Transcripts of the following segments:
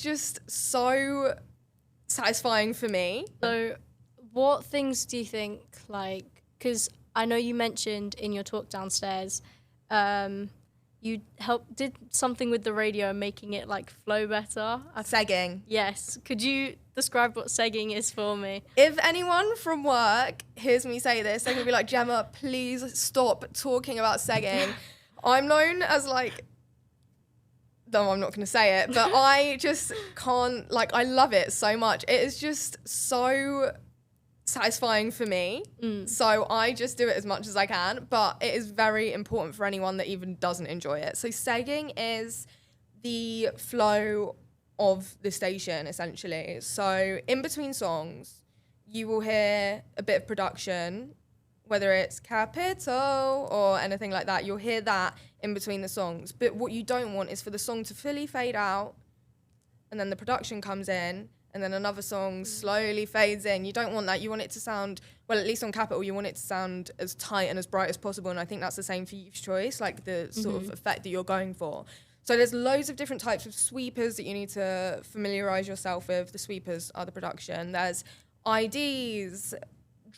just so satisfying for me. So what things do you think, like, because I know you mentioned in your talk downstairs, you did something with the radio and making it like flow better. Segging. Yes. Could you describe what segging is for me? If anyone from work hears me say this, they're going to be like, Gemma, please stop talking about segging. I'm known as like, no, I'm not going to say it, but I just can't, like, I love it so much. It is just so satisfying for me. So I just do it as much as I can, but it is very important for anyone that even doesn't enjoy it. So segging is the flow of the station, essentially. So in between songs, you will hear a bit of production, whether it's capital or anything like that. You'll hear that in between the songs. But what you don't want is for the song to fully fade out, and then the production comes in, and then another song slowly fades in. You don't want that. You want it to sound, well, at least on Capital, you want it to sound as tight and as bright as possible. And I think that's the same for Youth's Choice, like the sort of effect that you're going for. So there's loads of different types of sweepers that you need to familiarize yourself with. The sweepers are the production. There's IDs,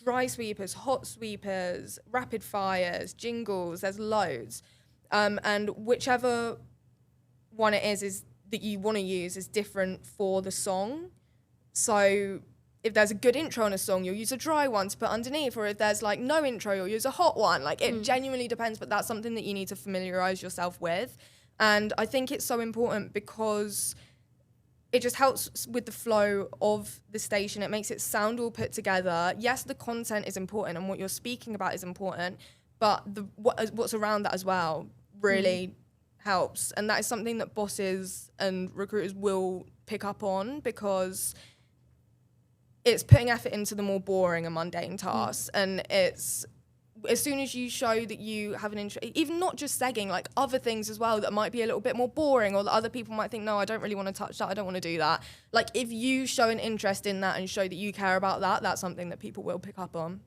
dry sweepers, hot sweepers, rapid fires, jingles. There's loads. And whichever one it is that you want to use is different for the song. So if there's a good intro on a song, you'll use a dry one to put underneath, or if there's like no intro, you'll use a hot one. Like it genuinely depends, but that's something that you need to familiarize yourself with. And I think it's so important because it just helps with the flow of the station. It makes it sound all put together. Yes, the content is important and what you're speaking about is important, but what's around that as well really helps. And that is something that bosses and recruiters will pick up on, because it's putting effort into the more boring and mundane tasks. And it's, as soon as you show that you have an interest, even not just segging, like other things as well that might be a little bit more boring, or that other people might think, no, I don't really want to touch that, I don't want to do that. Like if you show an interest in that and show that you care about that, that's something that people will pick up on.